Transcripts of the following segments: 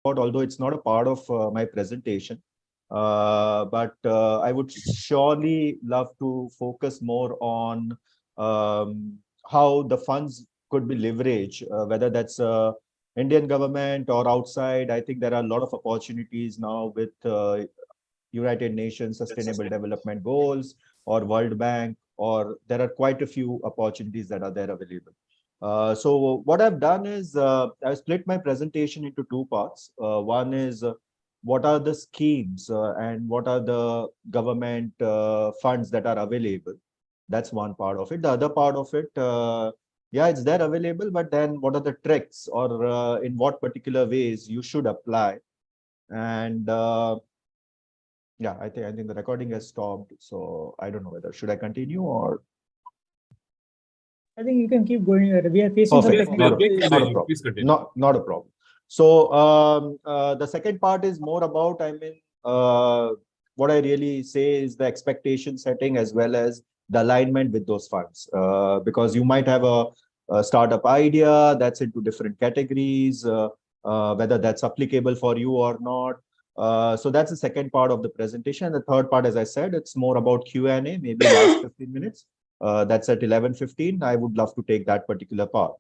about, although it's not a part of my presentation. But I would surely love to focus more on how the funds could be leveraged, whether that's Indian government or outside. I think there are a lot of opportunities now with United Nations Sustainable Development Goals or World Bank, or there are quite a few opportunities that are there available. So what I've done is I've split my presentation into two parts. One is what are the schemes and what are the government funds that are available. That's one part of it. The other part of it, yeah, it's there available, but then what are the tricks, or in what particular ways you should apply. And yeah, I think the recording has stopped, so I don't know whether should I continue or. I think you can keep going. We are facing some Perfect. technical Please continue. Not a problem. So the second part is more about, what I really say is the expectation setting as well as the alignment with those funds. Because you might have a startup idea that's into different categories, whether that's applicable for you or not. So that's the second part of the presentation. The third part, as I said, it's more about Q&A, maybe last 15 minutes. That's at 11:15. I would love to take that particular part.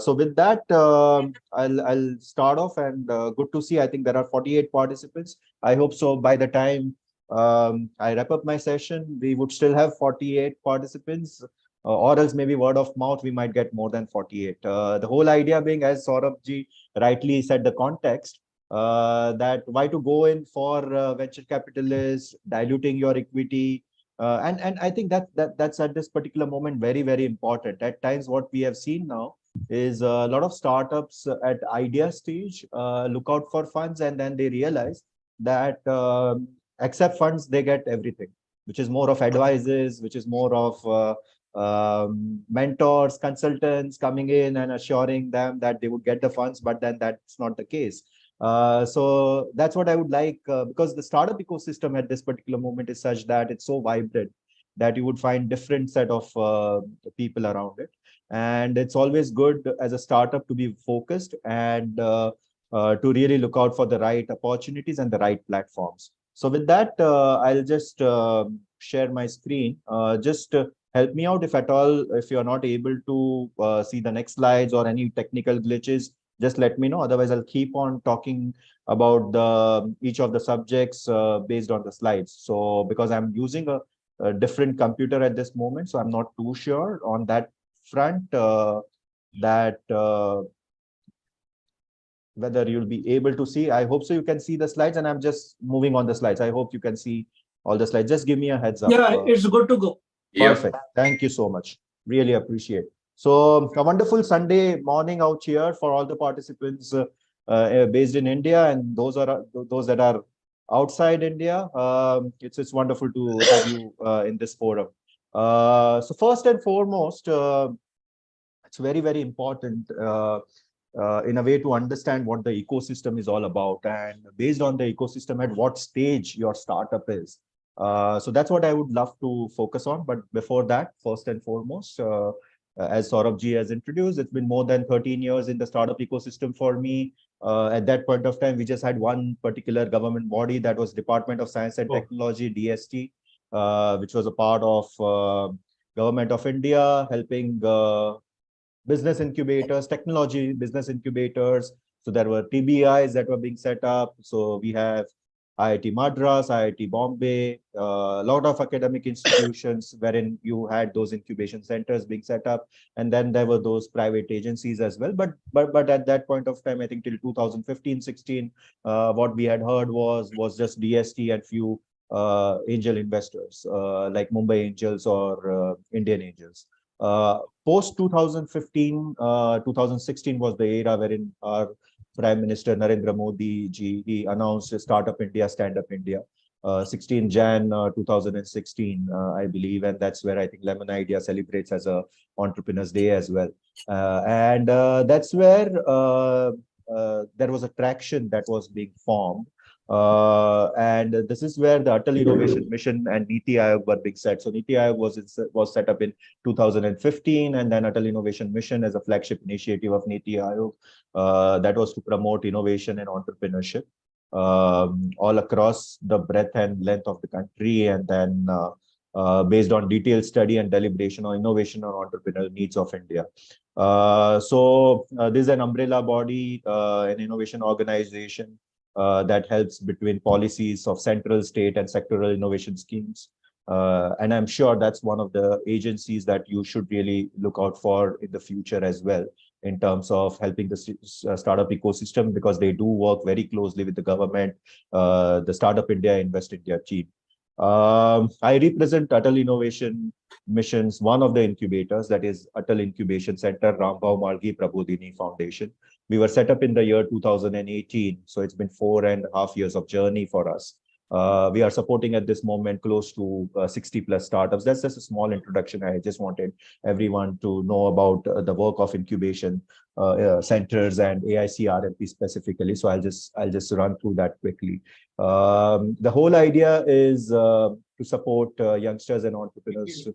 So with that, I'll start off, and good to see. I think there are 48 participants. I hope so by the time I wrap up my session, we would still have 48 participants, or else maybe word of mouth, we might get more than 48. The whole idea being, as Saurabh ji rightly said, the context, that why to go in for venture capitalists, diluting your equity. And I think that's at this particular moment very, very important. At times, what we have seen now is a lot of startups at idea stage look out for funds, and then they realize that except funds, they get everything, which is more of advisors, which is more of mentors, consultants coming in and assuring them that they would get the funds, but then that's not the case. So that's what I would like, because the startup ecosystem at this particular moment is such that it's so vibrant that you would find different set of people around it. And it's always good as a startup to be focused and to really look out for the right opportunities and the right platforms. So with that, I'll just share my screen. Just help me out if at all, if you're not able to see the next slides or any technical glitches, just let me know. Otherwise, I'll keep on talking about each of the subjects based on the slides. So because I'm using a different computer at this moment, so I'm not too sure on that front whether you'll be able to see. I hope so you can see the slides, and I'm just moving on the slides. I hope you can see all the slides. Just give me a heads up. Yeah, it's good to go. Perfect. Thank you so much. Really appreciate. So a wonderful Sunday morning out here for all the participants based in India, and those that are outside India. It's wonderful to have you in this forum. So first and foremost, it's very, very important in a way to understand what the ecosystem is all about, and based on the ecosystem, at what stage your startup is. So that's what I would love to focus on. But before that, first and foremost, as Saurabh ji has introduced, it's been more than 13 years in the startup ecosystem for me. At that point of time, we just had one particular government body, that was Department of Science and Technology, DST, which was a part of Government of India, helping business incubators, technology business incubators. So there were TBIs that were being set up. So we have IIT Madras, IIT Bombay, a lot of academic institutions wherein you had those incubation centers being set up, and then there were those private agencies as well. But at that point of time, I think till 2015-16, what we had heard was just DST and few angel investors like Mumbai Angels or Indian Angels. Post 2015, 2016 was the era wherein our Prime Minister Narendra Modi ji, he announced Startup India, Stand Up India, 16 Jan 2016, I believe, and that's where I think Lemon Idea celebrates as a Entrepreneurs Day as well. And that's where there was a traction that was being formed And this is where the Atal Innovation Mission and NITI Aayog were being set. So NITI Aayog was set up in 2015, and then Atal Innovation Mission as a flagship initiative of NITI Aayog that was to promote innovation and entrepreneurship all across the breadth and length of the country, and then based on detailed study and deliberation on innovation and entrepreneurial needs of India. This is an umbrella body, an innovation organization that helps between policies of central, state, and sectoral innovation schemes. And I'm sure that's one of the agencies that you should really look out for in the future as well, in terms of helping the startup ecosystem, because they do work very closely with the government, the Startup India, Invest India team. I represent Atal Innovation Mission's one of the incubators, that is Atal Incubation Center, Rambhau Mhalgi Prabhodhini Foundation. We were set up in the year 2018, so it's been 4.5 years of journey for us. We are supporting at this moment close to 60 plus startups. That's just a small introduction. I just wanted everyone to know about the work of incubation centers and AIC RMP specifically. So I'll just run through that quickly. The whole idea is to support youngsters and entrepreneurs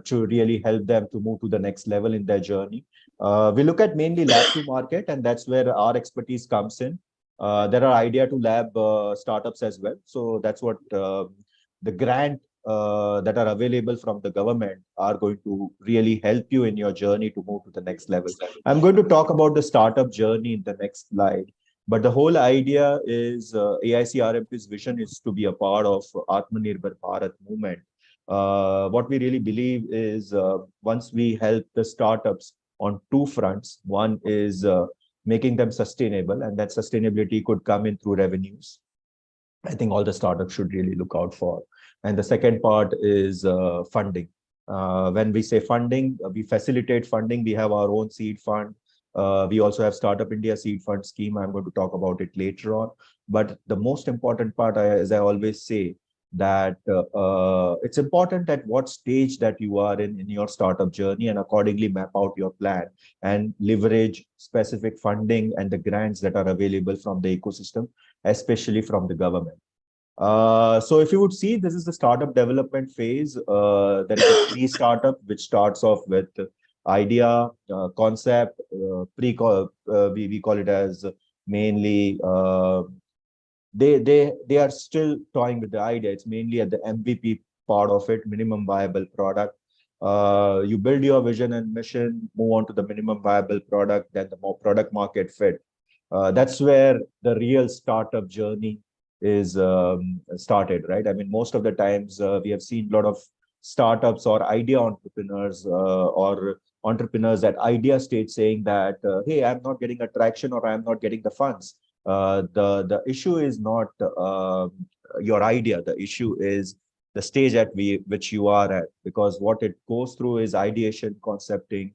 to really help them to move to the next level in their journey. We look at mainly lab to market, and that's where our expertise comes in. There are idea to lab startups as well. So that's what the grant that are available from the government are going to really help you in your journey to move to the next level. I'm going to talk about the startup journey in the next slide. But the whole idea is AIC RMP's vision is to be a part of Atmanirbhar Bharat movement. What we really believe is once we help the startups on two fronts, one is making them sustainable, and that sustainability could come in through revenues. I think all the startups should really look out for. And the second part is funding. When we say funding, we facilitate funding. We have our own seed fund. We also have Startup India Seed Fund scheme. I'm going to talk about it later on. But the most important part, as I always say, that it's important at what stage that you are in your startup journey, and accordingly map out your plan and leverage specific funding and the grants that are available from the ecosystem, especially from the government. So if you would see, this is the startup development phase. There is a pre-startup, which starts off with idea, concept, we call it as mainly they are still toying with the idea. It's mainly at the MVP part of it, minimum viable product. You build your vision and mission, move on to the minimum viable product, then the more product market fit. That's where the real startup journey is started, right? I mean, most of the times we have seen a lot of startups or idea entrepreneurs or entrepreneurs at idea stage saying that, hey, I'm not getting a traction or I'm not getting the funds. The issue is not your idea. The issue is the stage at which you are at, because what it goes through is ideation, concepting,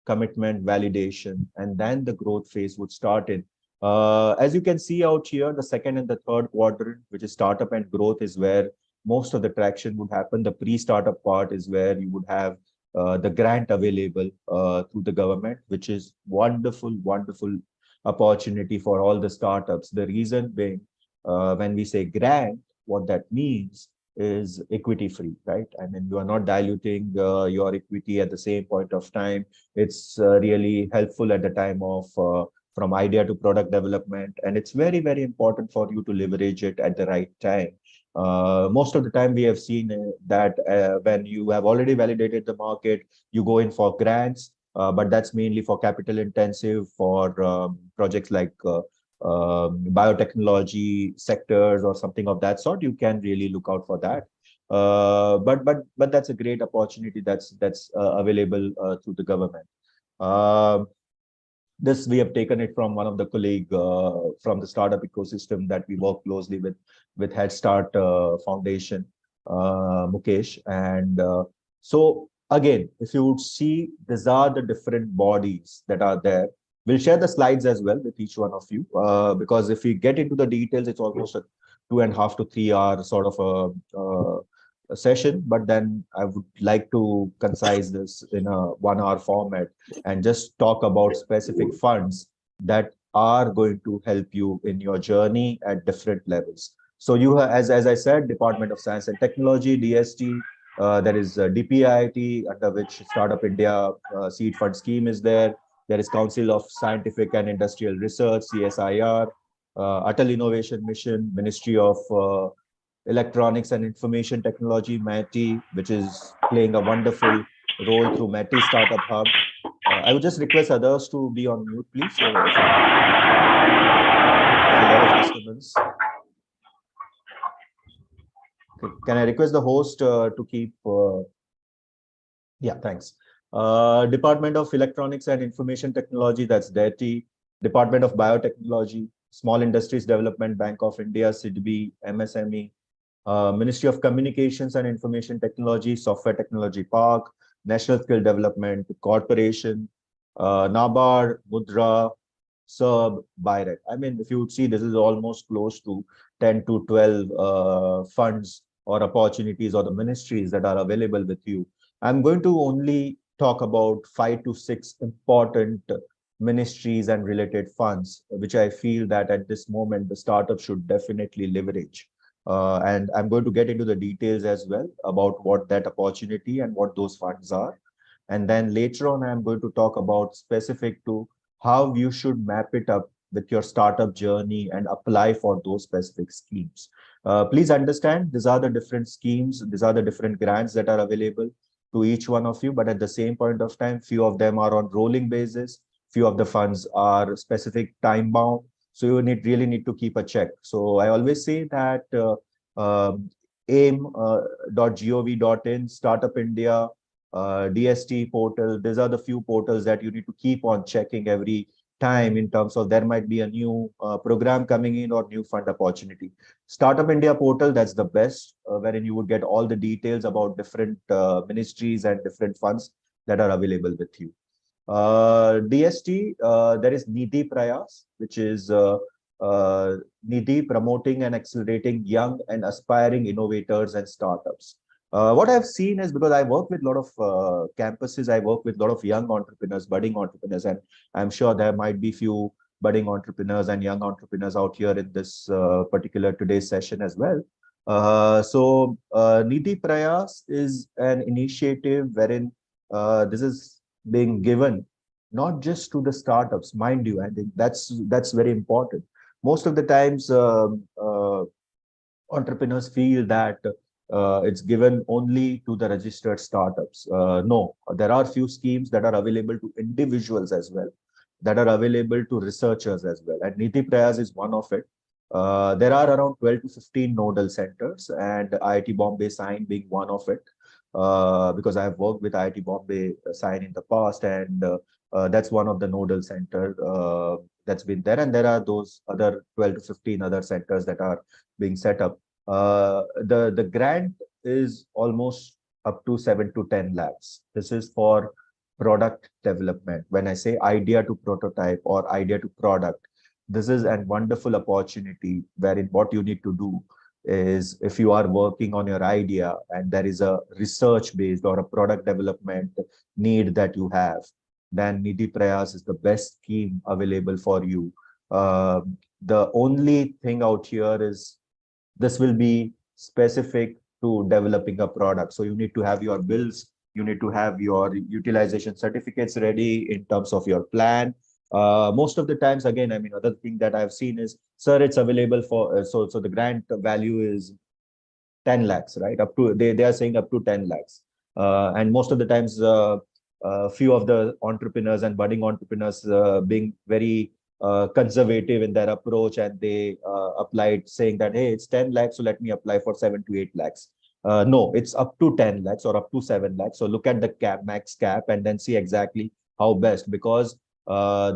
commitment, validation, and then the growth phase would start in. As you can see out here, the second and the third quadrant, which is startup and growth, is where most of the traction would happen. The pre-startup part is where you would have the grant available through the government, which is wonderful opportunity for all the startups. The reason being, when we say grant, what that means is equity free, right? I mean, you are not diluting your equity at the same point of time. It's really helpful at the time of from idea to product development, and it's very important for you to leverage it at the right time. Most of the time we have seen that when you have already validated the market, you go in for grants, but that's mainly for capital intensive, for projects like biotechnology sectors or something of that sort. You can really look out for that. But that's a great opportunity that's available through the government. This we have taken it from one of the colleague from the startup ecosystem that we work closely with Head Start Foundation, Mukesh. And so again, if you would see, these are the different bodies that are there. We'll share the slides as well with each one of you, because if we get into the details, it's almost a 2.5 to 3 hour sort of a session. But then I would like to concise this in a 1 hour format and just talk about specific funds that are going to help you in your journey at different levels. So you have, as I said, Department of Science and Technology, DST, there is DPIIT, under which Startup India Seed Fund Scheme is there. There is Council of Scientific and Industrial Research, CSIR, Atal Innovation Mission, Ministry of Electronics and Information Technology, MITI, which is playing a wonderful role through MITI Startup Hub. I would just request others to be on mute, please. There's a lot of disturbance. Okay. Can I request the host to keep? Yeah, thanks. Department of Electronics and Information Technology, that's DETI. Department of Biotechnology, Small Industries Development Bank of India, SIDBI, MSME. Ministry of Communications and Information Technology, Software Technology Park, National Skill Development Corporation, NABARD, Mudra, SERB, BIRAC. I mean, if you would see, this is almost close to 10 to 12 funds or opportunities or the ministries that are available with you. I'm going to only talk about 5 to 6 important ministries and related funds, which I feel that at this moment, the startup should definitely leverage. And I'm going to get into the details as well about what that opportunity and what those funds are. And then later on, I'm going to talk about specific to how you should map it up with your startup journey and apply for those specific schemes. Please understand, these are the different schemes, these are the different grants that are available to each one of you, but at the same point of time, few of them are on rolling basis, few of the funds are specific time bound. So you really need to keep a check. So I always say that aim.gov.in, Startup India, DST portal, these are the few portals that you need to keep on checking every time in terms of there might be a new program coming in or new fund opportunity. Startup India portal, that's the best, wherein you would get all the details about different ministries and different funds that are available with you. DST, there is NITI Prayas, which is NITI promoting and accelerating young and aspiring innovators and startups. What I've seen is, because I work with a lot of campuses, I work with a lot of young entrepreneurs, budding entrepreneurs, and I'm sure there might be few budding entrepreneurs and young entrepreneurs out here in this particular today's session as well. NITI Prayas is an initiative wherein this is being given not just to the startups, mind you. I think that's very important. Most of the times, entrepreneurs feel that it's given only to the registered startups. No, there are few schemes that are available to individuals as well, that are available to researchers as well. And NITI Prayas is one of it. There are around 12 to 15 nodal centers, and IIT Bombay Sign being one of it. Because I have worked with IIT Bombay Sign in the past, and that's one of the nodal center that's been there. And there are those other 12 to 15 other centers that are being set up. The grant is almost up to 7 to 10 lakhs. This is for product development. When I say idea to prototype or idea to product, this is a wonderful opportunity wherein what you need to do is, if you are working on your idea and there is a research based or a product development need that you have, then NITI Prayas is the best scheme available for you. The only thing out here is this will be specific to developing a product. So you need to have your bills, you need to have your utilization certificates ready in terms of your plan. Most of the times, again, I mean, other thing that I've seen is, sir, it's available for, so the grant value is 10 lakhs, right? Up to, they are saying up to 10 lakhs. And most of the times, few of the entrepreneurs and budding entrepreneurs being very conservative in their approach, and they applied saying that, hey, it's 10 lakhs, so let me apply for 7 to 8 lakhs. No, it's up to 10 lakhs or up to 7 lakhs. So look at the cap, max cap, and then see exactly how best, because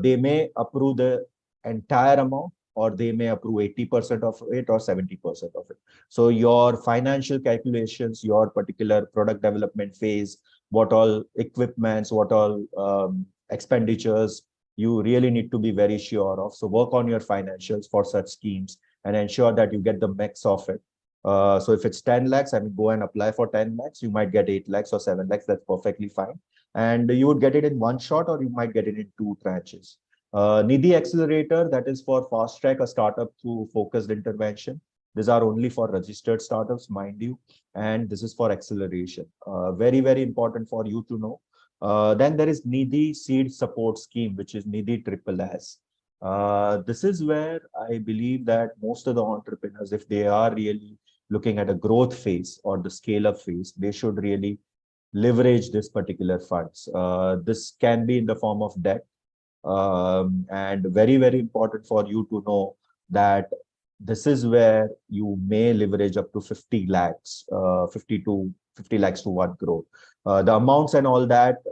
they may approve the entire amount, or they may approve 80% of it or 70% of it. So your financial calculations, your particular product development phase, what all equipments, what all expenditures, you really need to be very sure of. So work on your financials for such schemes and ensure that you get the max of it. So if it's 10 lakhs, I mean, go and apply for 10 lakhs. You might get 8 lakhs or 7 lakhs. That's perfectly fine. And you would get it in one shot, or you might get it in two tranches. NITI Accelerator, that is for fast track a startup through focused intervention. These are only for registered startups, mind you, and this is for acceleration. Very, very important for you to know. Then there is NITI Seed Support Scheme, which is NITI Triple S. This is where I believe that most of the entrepreneurs, if they are really looking at a growth phase or the scale up phase, they should really leverage this particular funds. This can be in the form of debt. And very, very important for you to know that this is where you may leverage up to 50 lakhs, 50 lakhs to 1 crore. The amounts and all that,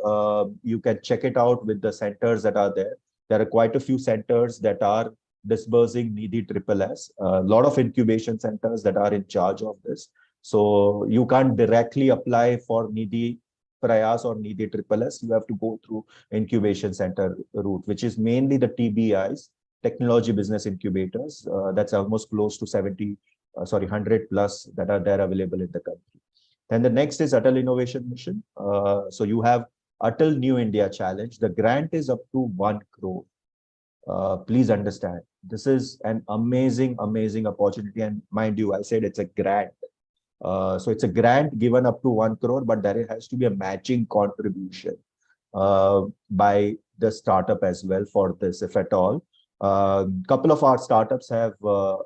you can check it out with the centers that are there. There are quite a few centers that are disbursing NITI Triple S, a lot of incubation centers that are in charge of this. So you can't directly apply for NITI Prayas or NITI Triple S. You have to go through incubation center route, which is mainly the TBIs, technology business incubators. That's almost close to 100 plus that are there available in the country. Then the next is Atal Innovation Mission. So you have Atal New India Challenge. The grant is up to 1 crore. Please understand, this is an amazing, amazing opportunity. And mind you, I said it's a grant. So it's a grant given up to 1 crore, but there has to be a matching contribution by the startup as well for this, if at all. Couple of our startups have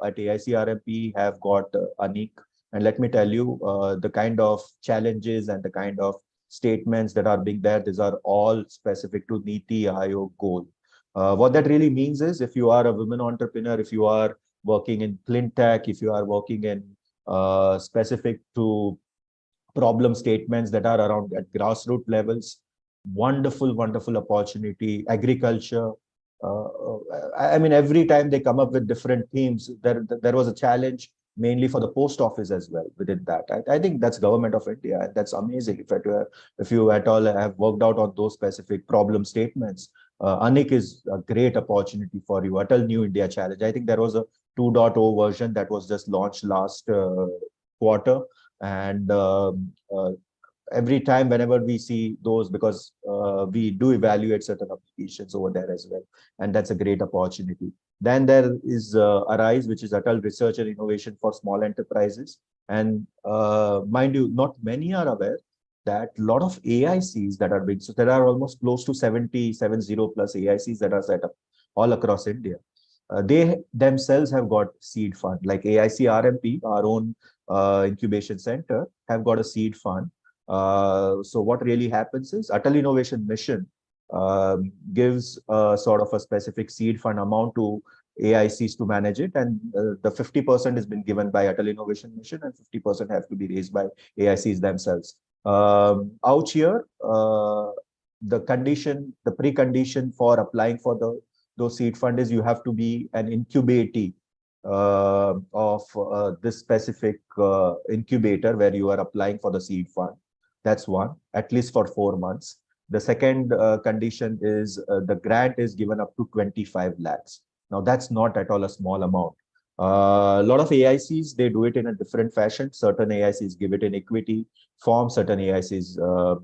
at AIC RMP have got Anik. And let me tell you, the kind of challenges and the kind of statements that are being there, these are all specific to NITI Aayog goal. What that really means is, if you are a women entrepreneur, if you are working in clean tech, if you are working in specific to problem statements that are around at grassroots levels, wonderful, wonderful opportunity. Agriculture. I mean, every time they come up with different themes, there was a challenge mainly for the post office as well within that. I think that's Government of India, and that's amazing. If you at all have worked out on those specific problem statements, Anik is a great opportunity for you. Atal New India Challenge. I think there was a 2.0 version that was just launched last quarter, and every time whenever we see those, because we do evaluate certain applications over there as well, and that's a great opportunity. Then there is Arise, which is Atal Research and Innovation for Small Enterprises. And mind you, not many are aware that a lot of AICs that are big, so there are almost close to 70 plus AICs that are set up all across India. They themselves have got seed fund, like AIC RMP, our own incubation center, have got a seed fund. So what really happens is Atal Innovation Mission gives sort of a specific seed fund amount to AICs to manage it, and the 50% has been given by Atal Innovation Mission, and 50% have to be raised by AICs themselves. Out here, the precondition for applying for those seed fund is you have to be an incubatee of this specific incubator where you are applying for the seed fund. That's one, at least for 4 months. The second condition is the grant is given up to 25 lakhs. Now, that's not at all a small amount. A lot of AICs, they do it in a different fashion. Certain AICs give it in equity form, certain AICs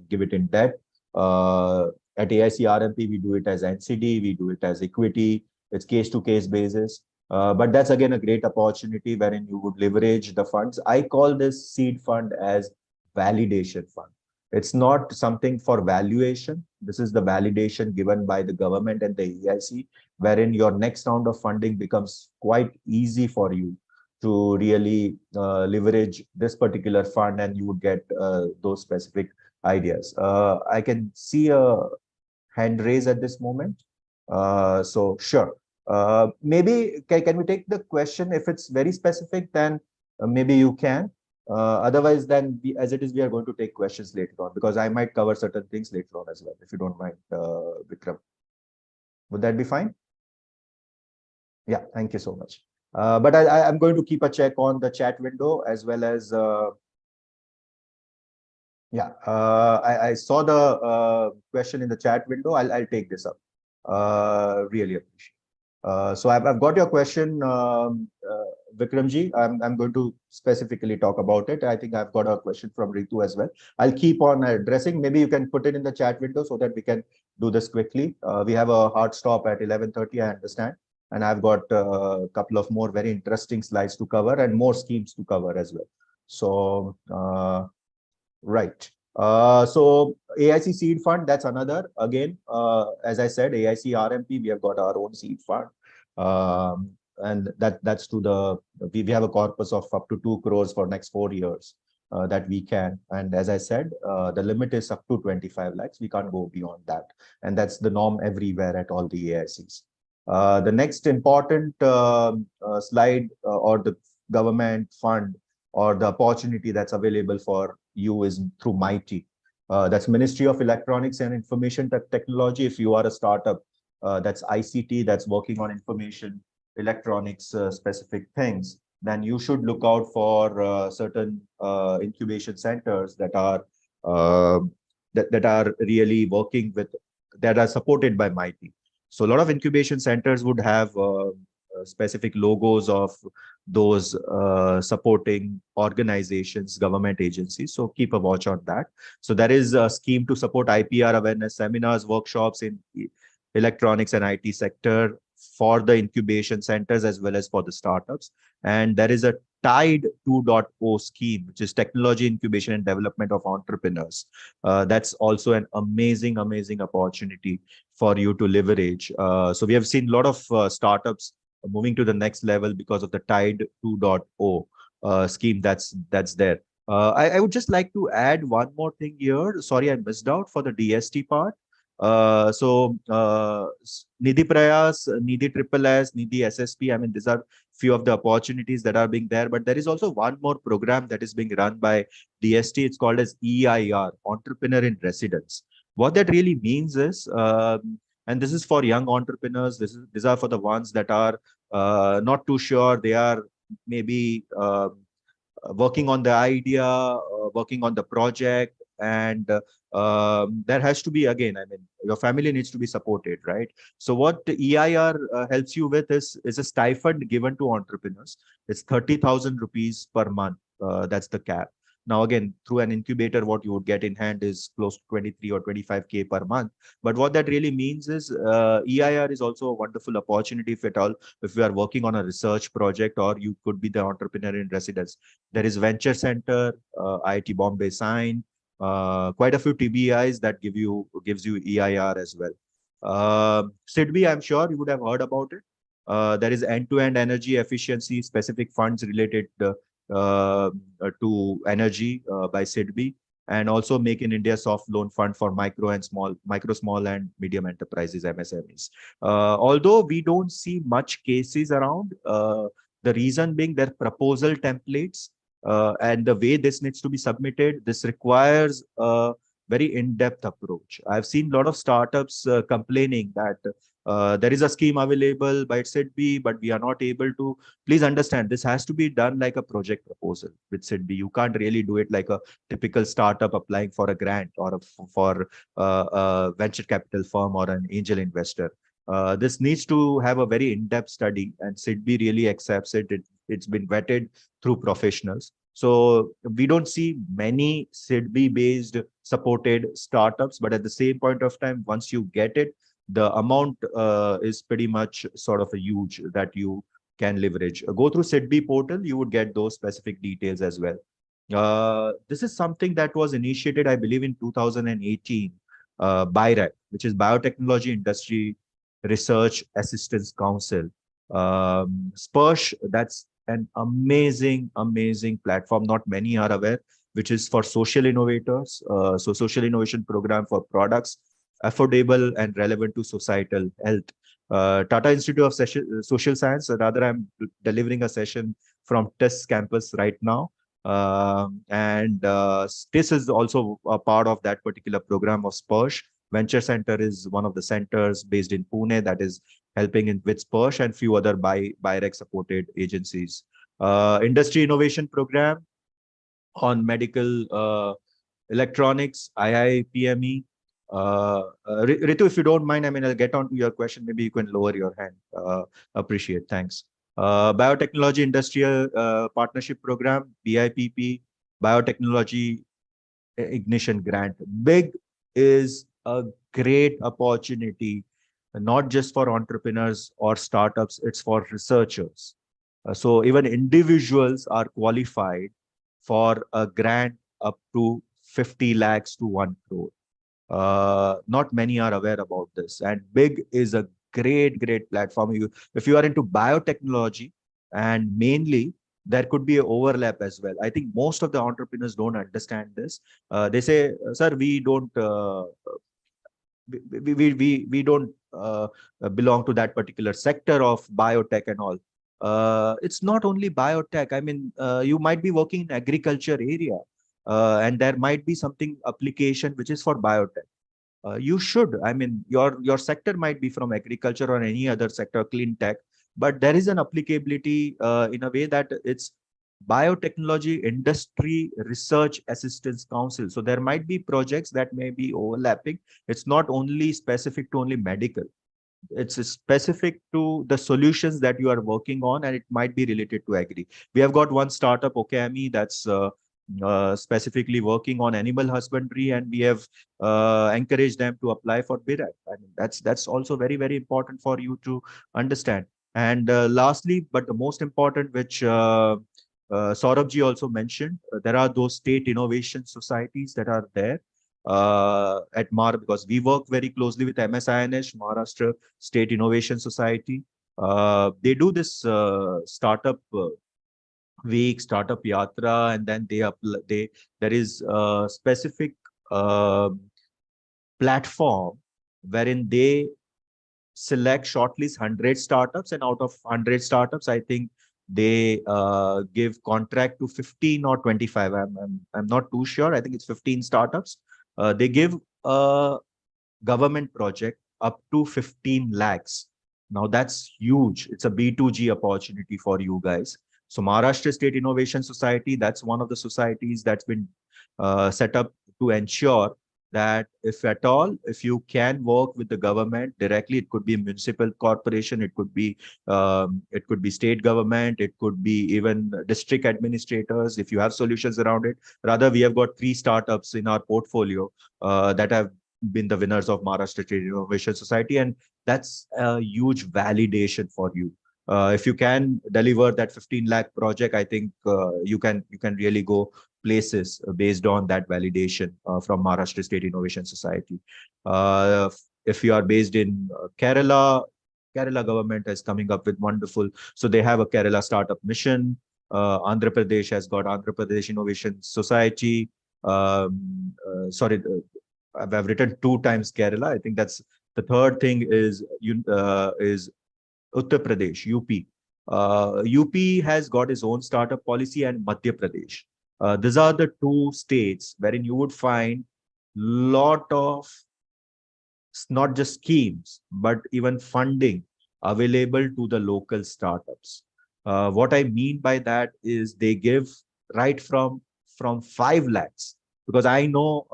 give it in debt. At AIC RMP, we do it as NCD, we do it as equity. It's case-to-case basis. But that's again a great opportunity wherein you would leverage the funds. I call this seed fund as validation fund. It's not something for valuation. This is the validation given by the government and the AIC, wherein your next round of funding becomes quite easy for you to really leverage this particular fund, and you would get those specific ideas. I can see a hand raise at this moment. So sure. Maybe can we take the question? If it's very specific, then maybe you can. Otherwise, then as it is, we are going to take questions later on, because I might cover certain things later on as well, if you don't mind, Vikram. Would that be fine? Yeah, thank you so much. But I'm going to keep a check on the chat window as well as, I saw the question in the chat window. I'll take this up. Really appreciate. So I've got your question, Vikramji, I'm going to specifically talk about it. I think I've got a question from Ritu as well. I'll keep on addressing. Maybe you can put it in the chat window so that we can do this quickly. We have a hard stop at 11:30, I understand. And I've got a couple of more very interesting slides to cover and more schemes to cover as well. So, right. So AIC Seed Fund, that's another. Again, as I said, AIC RMP, we have got our own seed fund. And that's to the, we have a corpus of up to 2 crores for next 4 years that we can. And as I said, the limit is up to 25 lakhs. We can't go beyond that. And that's the norm everywhere at all the AICs. The next important slide or the government fund or the opportunity that's available for you is through MITI. That's Ministry of Electronics and Information Technology. If you are a startup, that's ICT, that's working on information, electronics specific things, then you should look out for certain incubation centers that are that are really working with, that are supported by MITI. So a lot of incubation centers would have specific logos of those supporting organizations, government agencies. So keep a watch on that. So there is a scheme to support IPR awareness seminars, workshops in electronics and IT sector for the incubation centers as well as for the startups. And there is a TIDE 2.0 scheme, which is Technology Incubation and Development of Entrepreneurs. That's also an amazing opportunity for you to leverage. So we have seen a lot of startups moving to the next level because of the TIDE 2.0 scheme that's there. I would just like to add one more thing here. Sorry, I missed out for the DST part. So Nidhi Prayas, Nidhi Triple S, Nidhi SSP, I mean, these are few of the opportunities that are being there, but there is also one more program that is being run by DST. It's called as EIR, Entrepreneur in Residence. What that really means is, and this is for young entrepreneurs, these are for the ones that are not too sure, they are maybe working on the idea, working on the project, and there has to be, again, I mean, your family needs to be supported, right? So what the EIR helps you with is a stipend given to entrepreneurs. It's 30,000 rupees per month. That's the cap. Now, again, through an incubator, what you would get in hand is close to 23 or 25K per month. But what that really means is EIR is also a wonderful opportunity if at all, if you are working on a research project or you could be the entrepreneur in residence. There is Venture Center, IIT Bombay Sign, quite a few TBIs that gives you EIR as well. SIDBI, I'm sure you would have heard about it. There is end-to-end energy efficiency specific funds related to energy by SIDBI, and also Make in India soft loan fund for micro, small and medium enterprises, MSMEs. Although we don't see much cases around, the reason being their proposal templates and the way this needs to be submitted, this requires a very in-depth approach. I've seen a lot of startups complaining that there is a scheme available by SIDBI, but we are not able to. Please understand, this has to be done like a project proposal with SIDBI. You can't really do it like a typical startup applying for a grant or for a venture capital firm or an angel investor. This needs to have a very in-depth study, and SIDBI really accepts it. It's been vetted through professionals. So we don't see many SIDBI-based supported startups, but at the same point of time, once you get it, the amount is pretty much sort of a huge that you can leverage. Go through SIDBI portal, you would get those specific details as well. This is something that was initiated, I believe, in 2018, BIRAC, which is Biotechnology Industry Research Assistance Council. SPERSH, that's an amazing platform. Not many are aware, which is for social innovators. So social innovation program for products affordable and relevant to societal health. Tata Institute of Social Science, rather, I'm delivering a session from TESS campus right now. And this is also a part of that particular program of SPERSH. Venture Center is one of the centers based in Pune that is helping with SPERSH and few other BIRAC supported agencies. Industry Innovation Program on medical electronics, IIPME. Ritu, if you don't mind, I mean, I'll get on to your question. Maybe you can lower your hand. Appreciate. Thanks. Biotechnology Industrial Partnership Program, BIPP, Biotechnology Ignition Grant. Big is a great opportunity, not just for entrepreneurs or startups, it's for researchers. So even individuals are qualified for a grant up to 50 lakhs to 1 crore. Not many are aware about this. And Big is a great platform. If you are into biotechnology, and mainly there could be an overlap as well. I think most of the entrepreneurs don't understand this. They say, sir, we don't belong to that particular sector of biotech and all. It's not only biotech. I mean, you might be working in agriculture area, and there might be something application which is for biotech. You should. I mean, your sector might be from agriculture or any other sector, clean tech, but there is an applicability in a way that it's biotechnology industry research assistance council. So there might be projects that may be overlapping. It's not only specific to only medical. It's specific to the solutions that you are working on, and it might be related to agri. We have got one startup, Okami, that's specifically working on animal husbandry, and we have encouraged them to apply for BIRAC. I mean, that's also very important for you to understand. And lastly, but the most important, which Saurabh also mentioned, there are those state innovation societies that are there at MAR, because we work very closely with MSINS, Maharashtra State Innovation Society. They do this startup week, startup yatra, and then there is a specific platform wherein they select shortlist 100 startups, and out of 100 startups, I think they give contract to 15 or 25. I'm not too sure. I think it's 15 startups. They give a government project up to 15 lakhs. Now that's huge. It's a B2G opportunity for you guys. So Maharashtra State Innovation Society, that's one of the societies that's been set up to ensure that if at all, if you can work with the government directly, it could be a municipal corporation, it could be state government, it could be even district administrators. If you have solutions around it, rather we have got 3 startups in our portfolio that have been the winners of Maharashtra State Innovation Society, and that's a huge validation for you. If you can deliver that 15 lakh project, I think you can really go places based on that validation from Maharashtra State Innovation Society. If you are based in Kerala government is coming up with wonderful. So they have a Kerala Startup Mission. Andhra Pradesh has got Andhra Pradesh Innovation Society. Sorry, I've written 2 times Kerala. I think that's the third thing is Uttar Pradesh, UP. UP has got its own startup policy, and Madhya Pradesh. These are the 2 states wherein you would find lot of not just schemes, but even funding available to the local startups. What I mean by that is they give right from 5 lakhs, because I know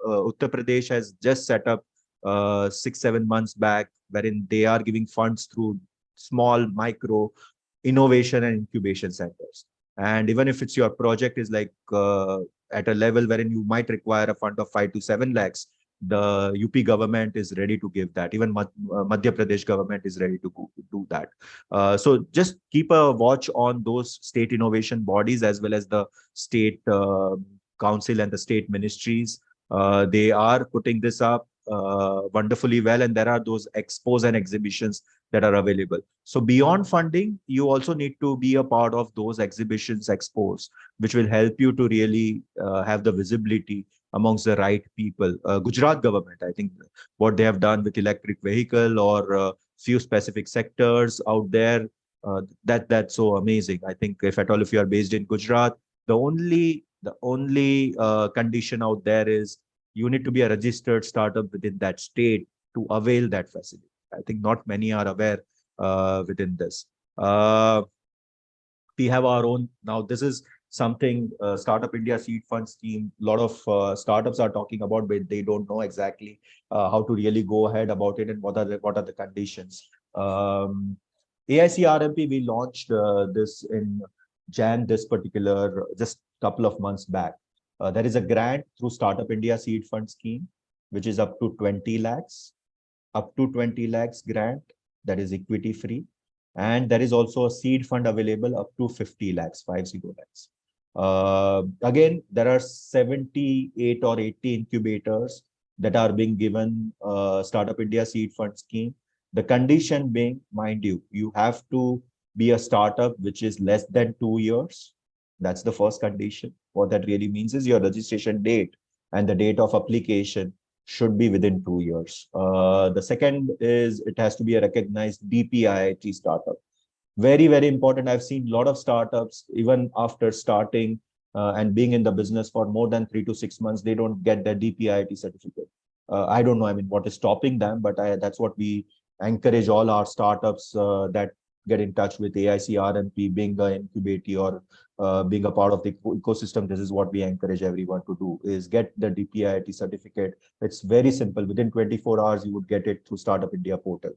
Uttar Pradesh has just set up 6-7 months back, wherein they are giving funds through small micro innovation and incubation centers. And even if it's your project is like at a level wherein you might require a fund of 5 to 7 lakhs, the UP government is ready to give that. Even Madhya Pradesh government is ready to do that. So just keep a watch on those state innovation bodies as well as the state council and the state ministries. They are putting this up wonderfully well, and there are those expos and exhibitions that are available. So beyond funding, you also need to be a part of those exhibitions, expos, which will help you to really have the visibility amongst the right people. Gujarat government, I think what they have done with electric vehicle or few specific sectors out there, that's so amazing. I think if at all, if you are based in Gujarat, the only condition out there is you need to be a registered startup within that state to avail that facility. I think not many are aware within this. We have our own. Now, this is something Startup India Seed Fund Scheme. A lot of startups are talking about, but they don't know exactly how to really go ahead about it and what are the conditions. AIC RMP, we launched this in Jan, this particular, just couple of months back. There is a grant through Startup India Seed Fund Scheme, which is up to 20 lakhs, grant that is equity free. And there is also a seed fund available up to 50 lakhs, 50 lakhs. Again, there are 78 or 80 incubators that are being given Startup India Seed Fund Scheme. The condition being, mind you, you have to be a startup which is less than 2 years. That's the first condition. What that really means is your registration date and the date of application should be within 2 years. The second is it has to be a recognized DPIIT startup. Very, very important. I've seen a lot of startups, even after starting and being in the business for more than 3 to 6 months, they don't get their DPIIT certificate. I don't know, I mean, what is stopping them, but that's what we encourage all our startups that get in touch with AIC RMP, being an incubator or being a part of the ecosystem. This is what we encourage everyone to do, is get the DPIIT certificate. It's very simple. Within 24 hours, you would get it through Startup India portal.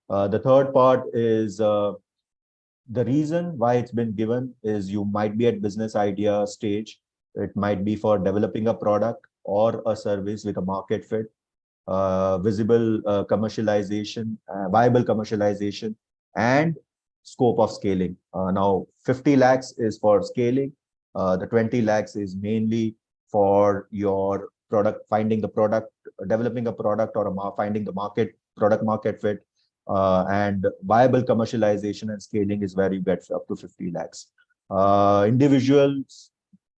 The third part is the reason why it's been given is you might be at business idea stage. It might be for developing a product or a service with a market fit, visible commercialization, viable commercialization, and scope of scaling. Now, 50 lakhs is for scaling. The 20 lakhs is mainly for your product, finding the product, developing a product, or finding the product market fit. And viable commercialization and scaling is where you get up to 50 lakhs. Individuals,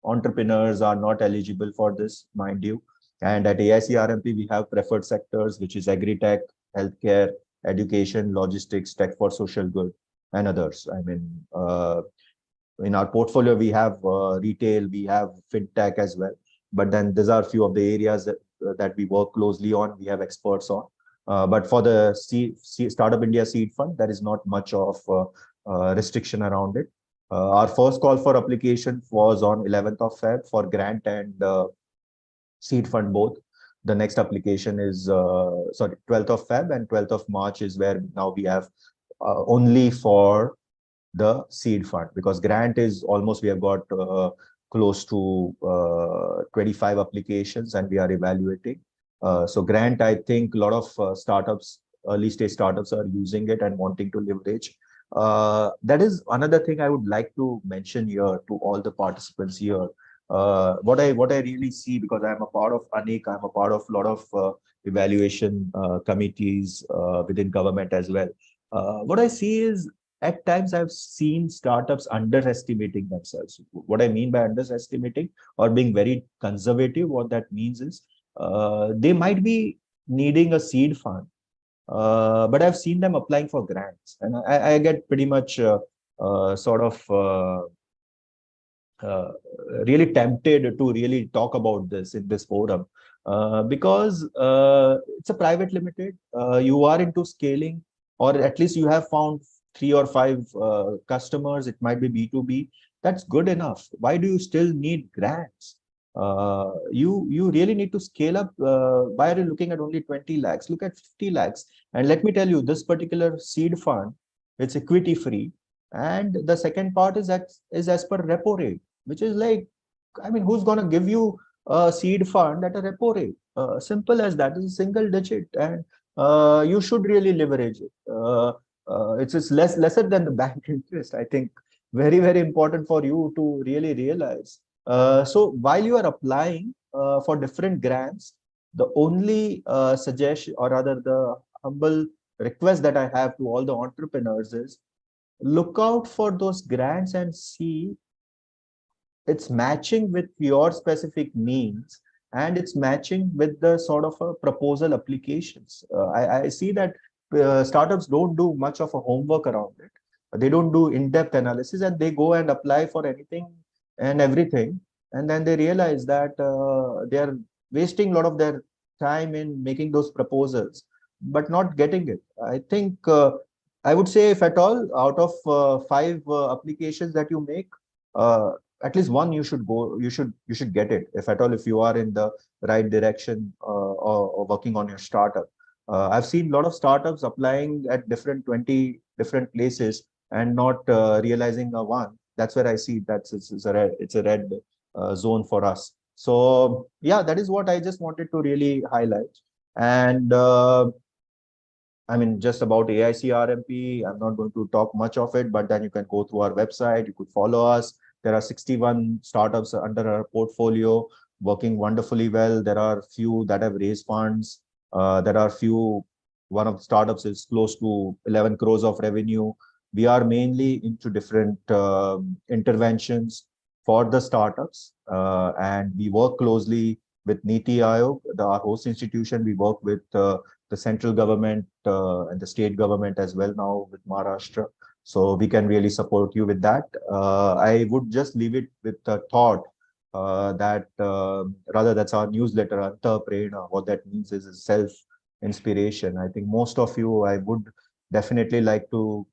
entrepreneurs are not eligible for this, mind you. And at AIC RMP, we have preferred sectors, which is agri-tech, healthcare, education, logistics, tech for social good, and others. I mean, in our portfolio, we have retail, we have fintech as well. But then these are a few of the areas that we work closely on, we have experts on. But for the Startup India Seed Fund, there is not much of restriction around it. Our first call for application was on 11th of Feb for grant and seed fund both. The next application is, 12th of Feb and 12th of March is where now we have only for the seed fund, because grant is almost, we have got close to 25 applications and we are evaluating. So grant, I think a lot of startups, early stage startups are using it and wanting to leverage. That is another thing I would like to mention here to all the participants here. What I really see, because I'm a part of ANIC, I'm a part of a lot of evaluation committees within government as well. What I see is at times I've seen startups underestimating themselves. What I mean by underestimating or being very conservative, what that means is they might be needing a seed fund, but I've seen them applying for grants, and I get pretty much really tempted to really talk about this in this forum, because it's a private limited. You are into scaling, or at least you have found 3 or 5 customers. It might be B2B. That's good enough. Why do you still need grants? You really need to scale up. Why are you looking at only 20 lakhs? Look at 50 lakhs. And let me tell you, this particular seed fund, it's equity free. And the second part is as per repo rate, which is like, I mean, who's going to give you a seed fund at a repo rate? Simple as that. It's a single digit, and you should really leverage it. It's lesser than the bank interest. I think very, very important for you to really realize. So while you are applying for different grants, the only suggestion, or rather the humble request that I have to all the entrepreneurs is, look out for those grants and see it's matching with your specific needs, and it's matching with the sort of a proposal applications. I see that startups don't do much of a homework around it. They don't do in-depth analysis, and they go and apply for anything and everything. And then they realize that they are wasting a lot of their time in making those proposals, but not getting it. I think I would say, if at all, out of 5 applications that you make, at least one you should go, you should get it, if at all, if you are in the right direction or working on your startup. I've seen a lot of startups applying at 20 different places and not realizing a one. That's where I see it's a red zone for us. So yeah, that is what I just wanted to really highlight. And I mean, just about AIC RMP, I'm not going to talk much of it, but then you can go through our website, you could follow us. There are 61 startups under our portfolio working wonderfully well. There are few that have raised funds. There are few, one of the startups is close to 11 crores of revenue. We are mainly into different interventions for the startups, and we work closely with NITI Aayog, our host institution. We work with the central government and the state government as well now with Maharashtra. So we can really support you with that. I would just leave it with the thought that rather that's our newsletter, Anta Prerna. What that means is self-inspiration. I think most of you, I would definitely like to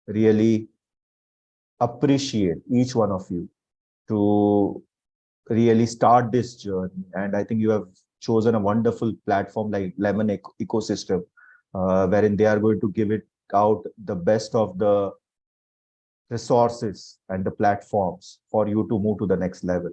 really appreciate each one of you to really start this journey. And I think you have chosen a wonderful platform like Lemon Ecosystem, wherein they are going to give it out the best of the resources and the platforms for you to move to the next level.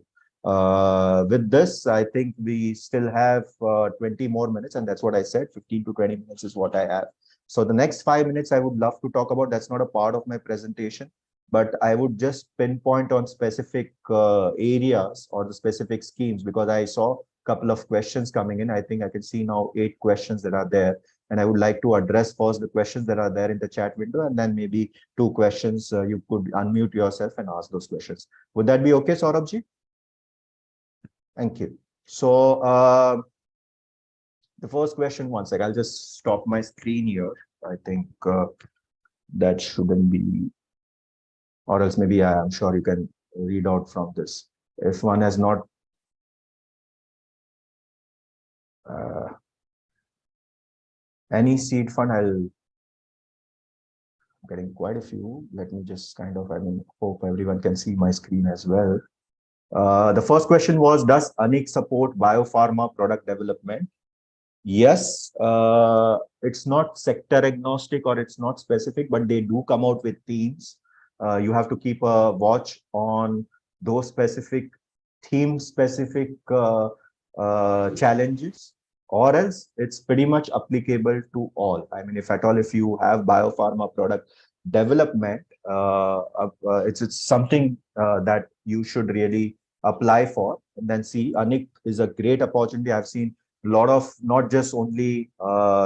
With this, I think we still have 20 more minutes, and that's what I said, 15 to 20 minutes is what I have. So the next 5 minutes I would love to talk about, that's not a part of my presentation, but I would just pinpoint on specific areas or the specific schemes, because I saw a couple of questions coming in. I think I can see now 8 questions that are there. And I would like to address first the questions that are there in the chat window, and then maybe 2 questions. You could unmute yourself and ask those questions. Would that be okay, Saurabh ji? Thank you. So the first question, one sec, I'll just stop my screen here. I think that shouldn't be, or else maybe I'm sure you can read out from this. If one has not any seed fund, I'm getting quite a few. Let me just kind of, I mean, hope everyone can see my screen as well. The first question was, does ANIC support biopharma product development? Yes, it's not sector agnostic or it's not specific, but they do come out with themes. You have to keep a watch on those specific theme-specific challenges, or else it's pretty much applicable to all. I mean, if at all, if you have biopharma product development, it's something that you should really apply for. And then see, ANIC is a great opportunity. I've seen a lot of not just only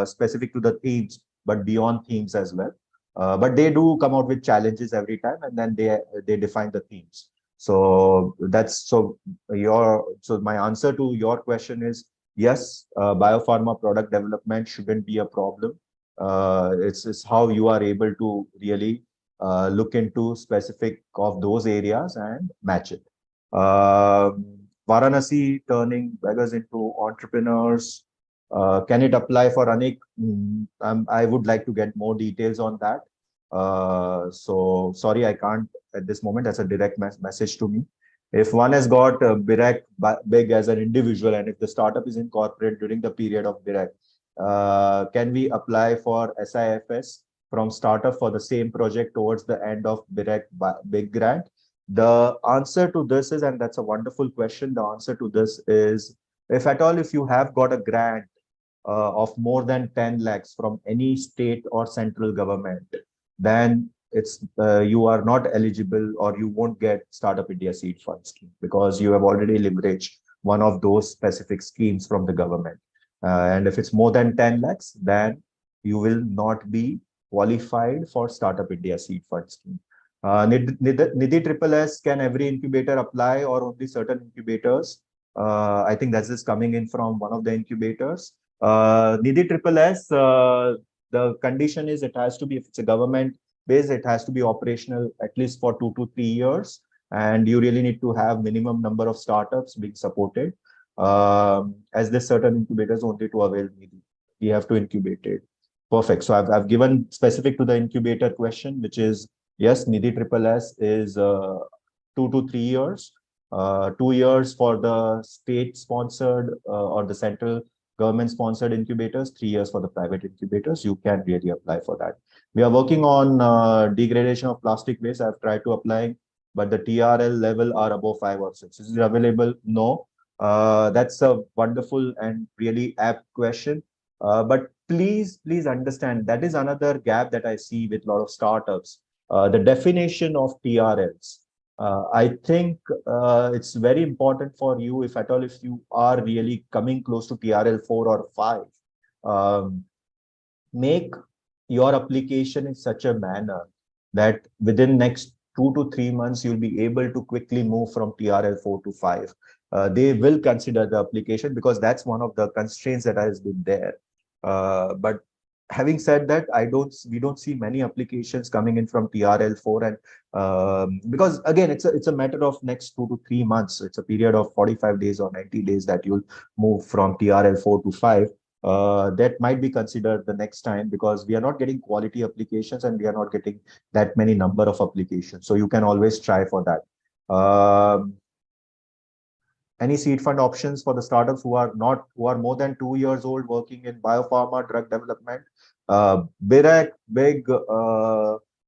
specific to the themes, but beyond themes as well. But they do come out with challenges every time, and then they define the themes. So that's so my answer to your question is yes, biopharma product development shouldn't be a problem. It's how you are able to really look into specific of those areas and match it. Varanasi turning beggars into entrepreneurs. Can it apply for ANIC? I would like to get more details on that. So sorry, I can't at this moment. That's a direct message to me. If one has got BIRAC big as an individual, and if the startup is incorporated during the period of BIRAC, can we apply for SIFS from startup for the same project towards the end of BIRAC big grant? The answer to this is, and that's a wonderful question, the answer to this is, if at all, if you have got a grant of more than 10 lakhs from any state or central government, then it's you are not eligible, or you won't get Startup India Seed Fund scheme, because you have already leveraged one of those specific schemes from the government. And if it's more than 10 lakhs, then you will not be qualified for Startup India Seed Fund scheme. NITI Triple S, can every incubator apply or only certain incubators? I think that's just coming in from one of the incubators. NITI Triple S, the condition is it has to be, if it's a government base, it has to be operational at least for 2 to 3 years. And you really need to have minimum number of startups being supported. As there's certain incubators only to avail NITI. We have to incubate it. Perfect. So I've given specific to the incubator question, which is, yes, NITI Triple S is 2 to 3 years. 2 years for the state sponsored or the central government-sponsored incubators, 3 years for the private incubators. You can really apply for that. We are working on degradation of plastic waste. I've tried to apply, but the TRL level are above 5 or 6. Is it available? No. That's a wonderful and really apt question. But please understand that is another gap that I see with a lot of startups. The definition of TRLs. I think it's very important for you, if at all, if you are really coming close to TRL 4 or 5, make your application in such a manner that within next 2 to 3 months, you'll be able to quickly move from TRL 4 to 5. They will consider the application because that's one of the constraints that has been there. But having said that, we don't see many applications coming in from TRL 4, and because again, it's a matter of next 2 to 3 months. It's a period of 45 days or 90 days that you'll move from TRL 4 to 5. That might be considered the next time, because we are not getting quality applications and we are not getting that many number of applications. So you can always try for that. Any seed fund options for the startups who are more than 2 years old working in biopharma drug development? BIRAC, big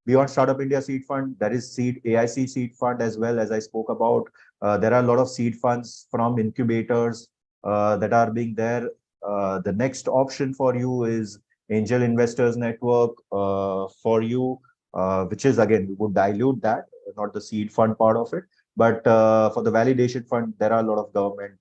Beyond Startup India Seed Fund, there is AIC Seed Fund as well, as I spoke about. There are a lot of seed funds from incubators that are being there. The next option for you is Angel Investors Network for you, which is, again, we would dilute that, not the seed fund part of it. But for the validation fund, there are a lot of government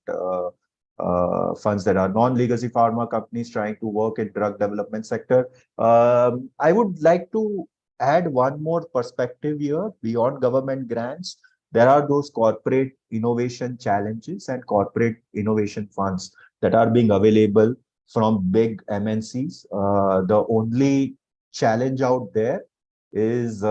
funds that are non-legacy pharma companies trying to work in drug development sector. I would like to add one more perspective here. Beyond government grants, there are those corporate innovation challenges and corporate innovation funds that are being available from big MNCs. The only challenge out there is they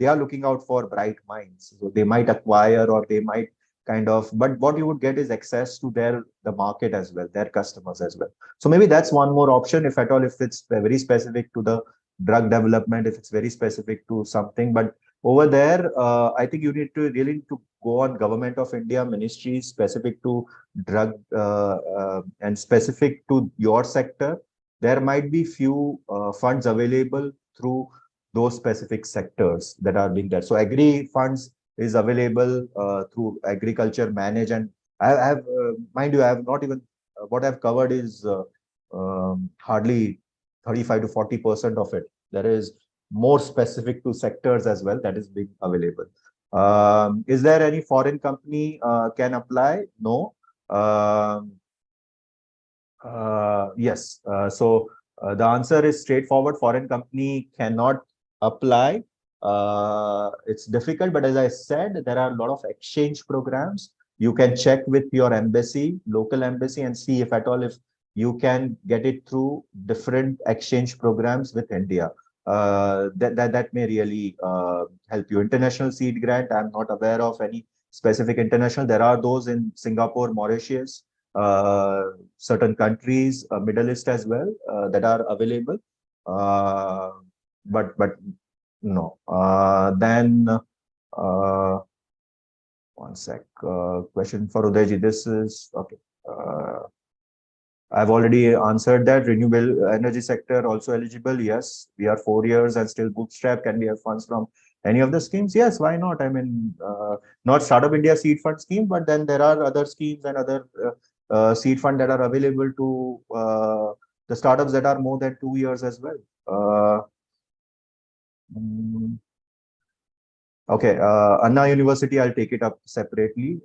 are looking out for bright minds. So they might acquire, or they might but what you would get is access to the market as well, their customers as well. So maybe that's one more option, if at all, if it's very specific to the drug development, if it's very specific to something. But over there, I think you need to really go on Government of India ministries specific to drug and specific to your sector. There might be few funds available through those specific sectors that are being there. So agri funds is available through agriculture manage, and I have mind you, I have not even what I've covered is hardly 35 to 40% of it. There is more specific to sectors as well that is being available. Is there any foreign company can apply? No. Yes. So the answer is straightforward. Foreign company cannot apply. It's difficult, but as I said, there are a lot of exchange programs. You can check with your embassy, local embassy, and see if at all if you can get it through different exchange programs with India. That may really help you. International seed grant, I'm not aware of any specific international. There are those in Singapore, Mauritius, certain countries, Middle East as well, that are available. But no. Then one sec. Question for Udayji. This is okay. I've already answered that. Renewable energy sector also eligible. Yes, we are 4 years and still bootstrap. Can we have funds from any of the schemes? Yes, why not? I mean, not Startup India Seed Fund scheme, but then there are other schemes and other seed fund that are available to the startups that are more than 2 years as well. Okay, Anna University, I'll take it up separately.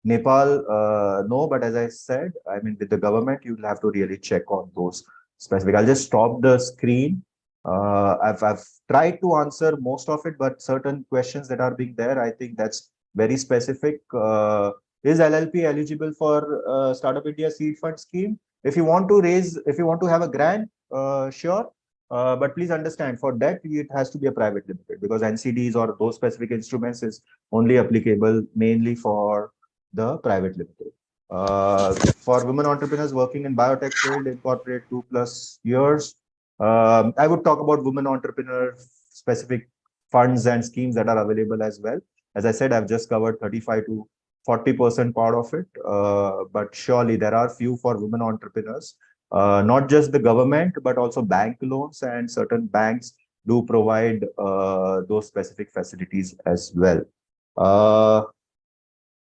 Nepal, no, but as I said, I mean, with the government, you'll have to really check on those specific. I'll just stop the screen. I've tried to answer most of it, but certain questions that are being there, I think that's very specific. Is LLP eligible for Startup India Seed Fund scheme? If you want to have a grant, sure. But please understand, for that, it has to be a private limited, because NCDs or those specific instruments is only applicable mainly for the private limited. For women entrepreneurs working in biotech field in corporate 2+ years, I would talk about women entrepreneur specific funds and schemes that are available as well. As I said, I've just covered 35 to 40% part of it. But surely there are few for women entrepreneurs, not just the government, but also bank loans, and certain banks do provide those specific facilities as well.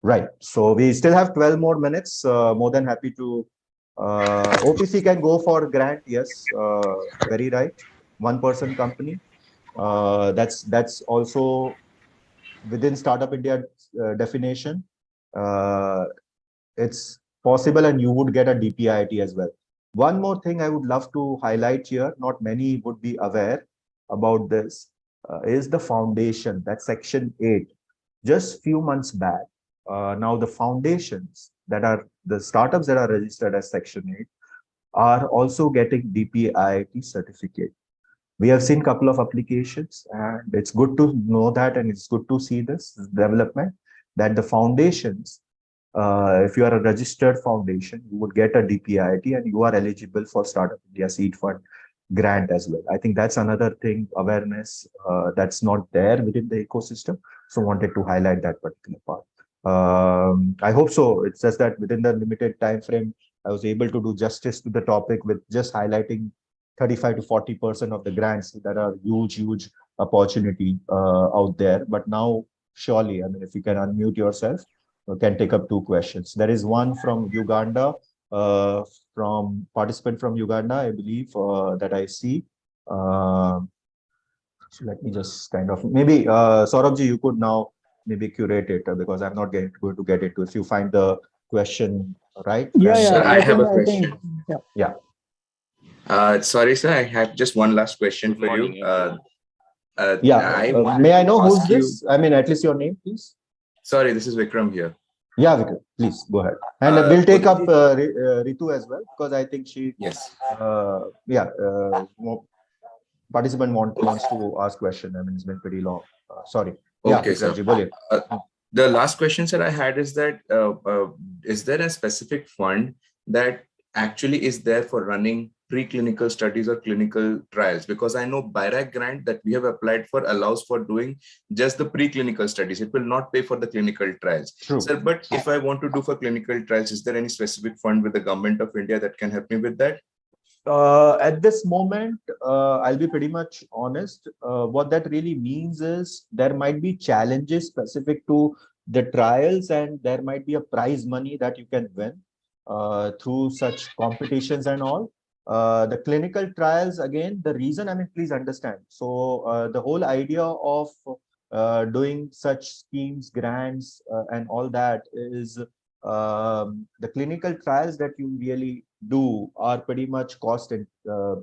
Right. So we still have 12 more minutes. More than happy to. OPC can go for grant. Yes, very right. One-person company. That's also within Startup India definition. It's possible, and you would get a DPIIT as well. One more thing I would love to highlight here, not many would be aware about this, is the foundation, that section 8. Just few months back, now the foundations that are the startups that are registered as section 8 are also getting DPIIT certificate. We have seen a couple of applications, and it's good to know that, and it's good to see this development, that the foundations, if you are a registered foundation, you would get a DPIIT and you are eligible for Startup India Seed Fund grant as well. I think that's another thing, awareness that's not there within the ecosystem. So wanted to highlight that particular part. I hope so. It's just that within the limited time frame, I was able to do justice to the topic with just highlighting 35 to 40% of the grants that are huge opportunity out there. But now, surely, I mean, if you can unmute yourself, you can take up two questions. There is one from Uganda, from participant from Uganda, I believe, that I see. So let me just kind of, maybe Saurabhji, you could now maybe curate it because I'm not going to get it. If you find the question right. Yeah, Sir, yeah. I have a I think, question. yeah. Sorry, sir, I have just one last question Good for morning, you. May I know who's ask you- this? I mean, at least your name, please. Sorry, this is Vikram here. Yeah, Vikram, please go ahead. And we'll take up Ritu as well, because I think she, Yes. participant wants to ask question. I mean, it's been pretty long. Sorry. Okay, yeah, sir. Vikramji, The last question, sir, I had is that is there a specific fund that actually is there for running preclinical studies or clinical trials? Because I know BIRAC grant that we have applied for allows for doing just the preclinical studies. It will not pay for the clinical trials. True. Sir, but if I want to do for clinical trials, is there any specific fund with the government of India that can help me with that? At this moment, I'll be pretty much honest. What that really means is there might be challenges specific to the trials, and there might be a prize money that you can win through such competitions and all. The clinical trials, again, the reason, I mean, please understand. So the whole idea of doing such schemes, grants, and all that is the clinical trials that you really do are pretty much cost and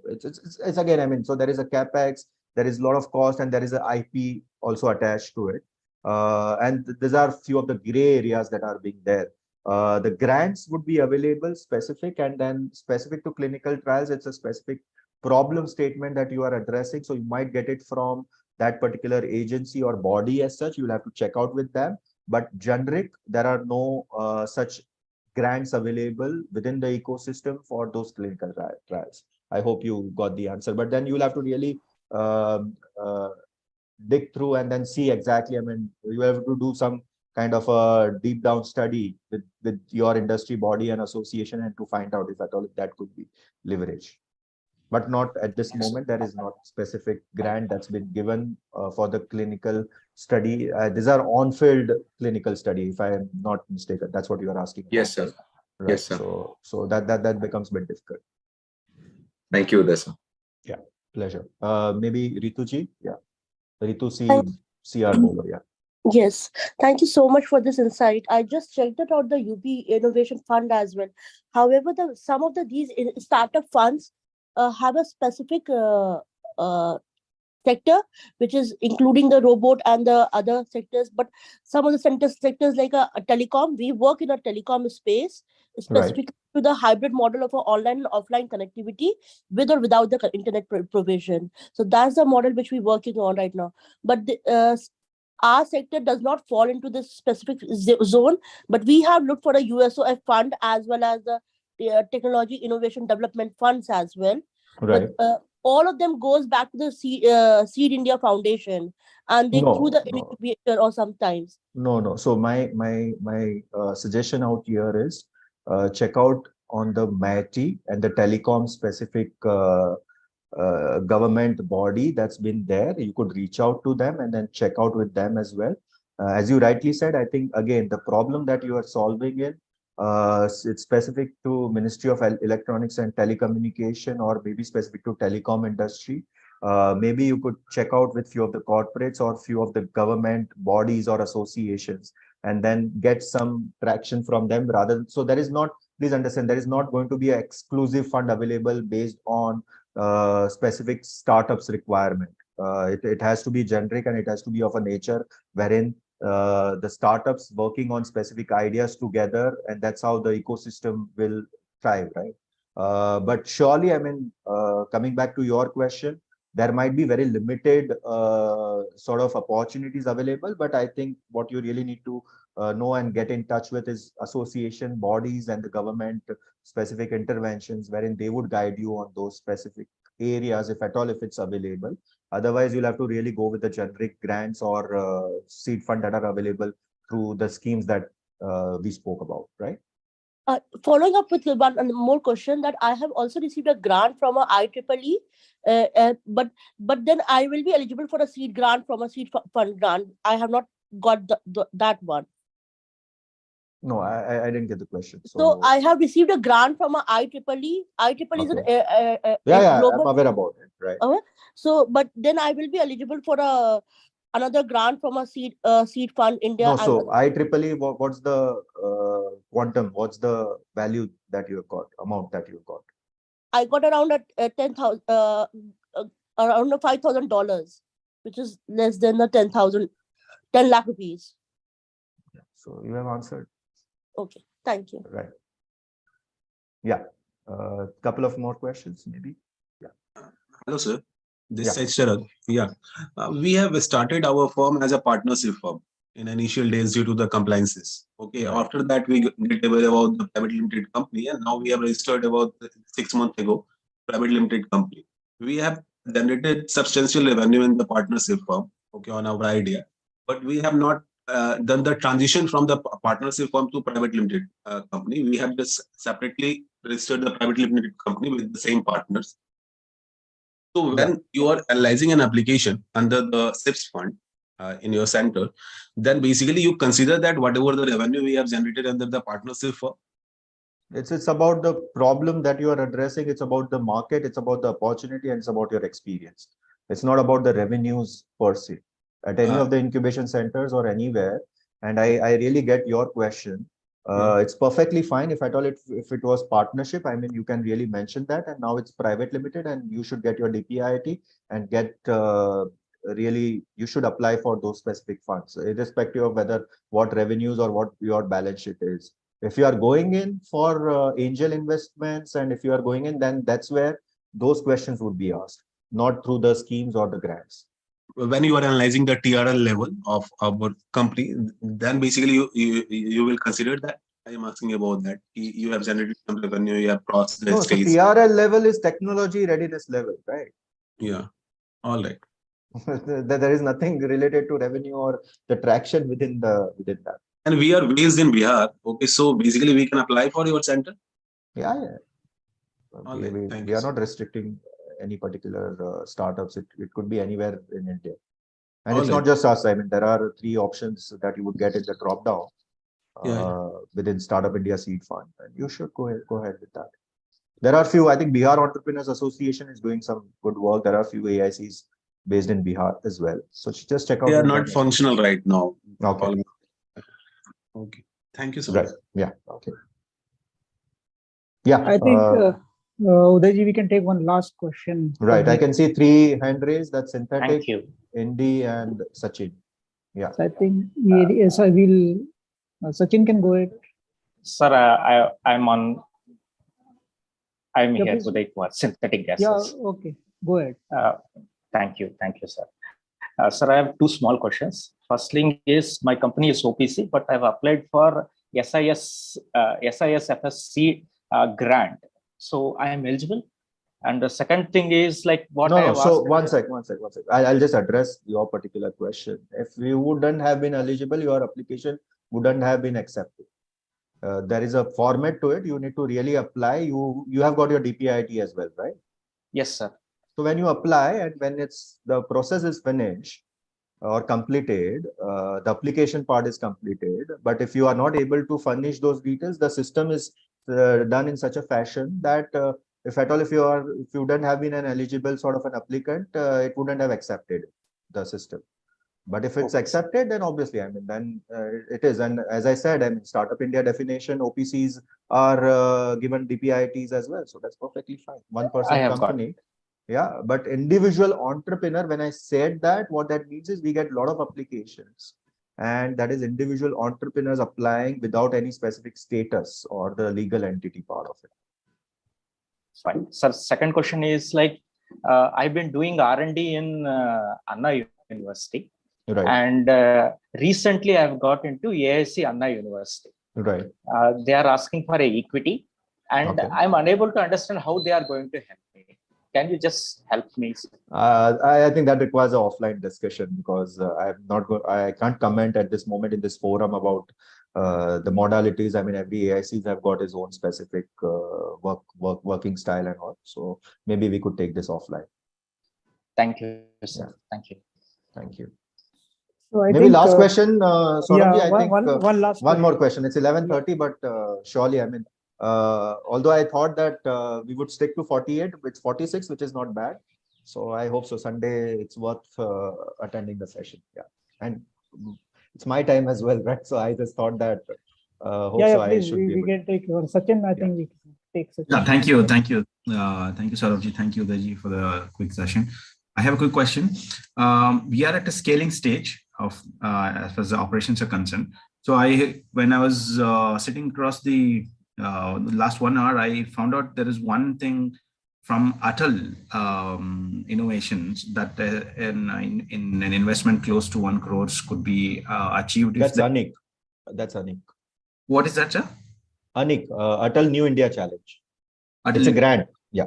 it's again, I mean, so there is a capex, there is a lot of cost, and there is a IP also attached to it. And these are few of the gray areas that are being there. The grants would be available specific, and then specific to clinical trials, it's a specific problem statement that you are addressing. So you might get it from that particular agency or body as such. You'll have to check out with them. But generic, there are no such grants available within the ecosystem for those clinical trials. I hope you got the answer, but then you'll have to really dig through and then see exactly. I mean, you have to do some kind of a deep down study with your industry body and association, and to find out if at all that could be leveraged. But not at this moment. There is not specific grant that's been given for the clinical study. These are on-field clinical study, if I am not mistaken. That's what you are asking. Yes, sir. Right. Yes, sir. So that becomes a bit difficult. Thank you, Uday, sir. Yeah, pleasure. Maybe Rituji. Yeah, Ritu CR Bolo. Yeah. Yes, thank you so much for this insight. I just checked it out the UP Innovation Fund as well. However, some of these startup funds have a specific sector, which is including the robot and the other sectors. But some of the sectors like a telecom, we work in a telecom space, specific to the hybrid model of online and offline connectivity with or without the internet provision. So that's the model which we're working on right now. But our sector does not fall into this specific zone, but we have looked for a USOF fund as well as the technology innovation development funds as well. Right. But all of them goes back to the Seed India Foundation, and they through the incubator or sometimes. No. So my suggestion out here is check out on the MITI and the telecom specific government body that's been there. You could reach out to them and then check out with them as well. As you rightly said, I think again the problem that you are solving in it's specific to Ministry of Electronics and Telecommunication, or maybe specific to telecom industry. Maybe you could check out with few of the corporates or few of the government bodies or associations, and then get some traction from them rather. So there is not, please understand, there is not going to be an exclusive fund available based on specific startups requirement. It has to be generic, and it has to be of a nature wherein the startups working on specific ideas together, and that's how the ecosystem will thrive, right? But surely, I mean, coming back to your question, there might be very limited sort of opportunities available, but I think what you really need to know and get in touch with is association bodies and the government specific interventions wherein they would guide you on those specific areas, if at all, if it's available. Otherwise, you'll have to really go with the generic grants or seed fund that are available through the schemes that we spoke about, right? Following up with one more question, that I have also received a grant from a IEEE, but then I will be eligible for a seed grant from a seed fund grant. I have not got that one. No, I didn't get the question. So I have received a grant from a IEEE. IEEE is yeah, global. I'm aware about it, right? So, but then I will be eligible for another grant from a seed fund India. No, so IEEE, what's the quantum? What's the value that you got, amount that you got? I got around $10,000, around $5,000, which is less than the 10 lakh rupees. So you have answered. Okay, thank you. Right. Yeah. Couple of more questions, maybe. Yeah. Hello, sir. This is Sharad. Yeah. We have started our firm as a partnership firm in initial days due to the compliances. Okay. Right. After that, we get aware about the private limited company, and now we have registered about 6 months ago, private limited company. We have generated substantial revenue in the partnership firm, okay, on our idea, but we have not done the transition from the partnership firm to private limited company. We have just separately registered the private limited company with the same partners. So when you are analyzing an application under the SIPS fund in your center, then basically you consider that whatever the revenue we have generated under the partnership firm. It's about the problem that you are addressing. It's about the market. It's about the opportunity, and it's about your experience. It's not about the revenues per se at any of the incubation centers or anywhere. And I really get your question. It's perfectly fine if at all if it was partnership. I mean, you can really mention that, and now it's private limited, and you should get your DPIIT and get really, you should apply for those specific funds, irrespective of whether what revenues or what your balance sheet is. If you are going in for angel investments, and if you are going in, then that's where those questions would be asked, not through the schemes or the grants. When you are analyzing the TRL level of our company, then basically you will consider that. I am asking about that. You have generated some revenue, you have crossed the stage. So TRL level is technology readiness level, right? Yeah. All right. There is nothing related to revenue or the traction within that. And we are based in Bihar. Okay, so basically we can apply for your center. Yeah. We are not restricting any particular startups. It could be anywhere in India, and it's not just us. I mean, there are 3 options that you would get in the drop down within Startup India Seed Fund, and you should go ahead with that. There are few. I think Bihar Entrepreneurs Association is doing some good work. There are few AICs based in Bihar as well. So just check out. They are not functional right now. Okay. Okay. Thank you so much. Right. Yeah. Okay. Yeah. I think. Udayji, we can take one last question. Right. I can see 3 hand raised. That's Synthetic, Thank you. Indy, and Sachin. Yeah. So I think Sachin can go ahead. Sir, I'm here please. today for synthetic gases. Yeah, okay. Go ahead. Thank you, sir. Sir, I have 2 small questions. First thing is, my company is OPC, but I've applied for SISFSC grant. So I am eligible? And the second thing is like what I No, have so asked. one sec. I'll just address your particular question. If you wouldn't have been eligible, your application wouldn't have been accepted. There is a format to it. You need to really apply. You have got your DPIT as well, right? Yes, sir. So when you apply and when the process is finished or completed, the application part is completed. But if you are not able to furnish those details, the system is done in such a fashion that if at all, if you wouldn't have been an eligible sort of an applicant, it wouldn't have accepted the system. But if it's accepted, then obviously, I mean, then it is. And as I said, I mean, Startup India definition, OPCs are given DPITs as well. So that's perfectly fine. One person company. Yeah, but individual entrepreneur, when I said that, what that means is we get a lot of applications. And that is individual entrepreneurs applying without any specific status or the legal entity part of it. Fine. Sir, second question is like, I've been doing R&D in Anna University. Right. And recently I've got into AIC Anna University. Right. They are asking for a equity and I'm unable to understand how they are going to help me. Can you just help me? I think that requires an offline discussion because I can't comment at this moment in this forum about the modalities. I mean, every AICs have got its own specific working style and all. So maybe we could take this offline. Thank you, sir. Yeah. Thank you. Thank you. So I maybe think, last question. Saurabhji, yeah, I think one more question. It's 11:30, but surely, I mean, although I thought that we would stick to 48, it's 46, which is not bad. So I hope so. Sunday, it's worth attending the session. Yeah, and it's my time as well, right? So I just thought that. Please, we can take Sachin. I think we can take Sachin. Yeah, thank you, Saurabhji. Thank you, Udayji, for the quick session. I have a quick question. We are at a scaling stage of as far as the operations are concerned. So when I was sitting across the last 1 hour, I found out there is one thing from Atal Innovations that in an investment close to 1 crore could be achieved. That's Anik. That's Anik. What is that, sir? Anik, Atal New India Challenge. Atal. It's a grant. Yeah.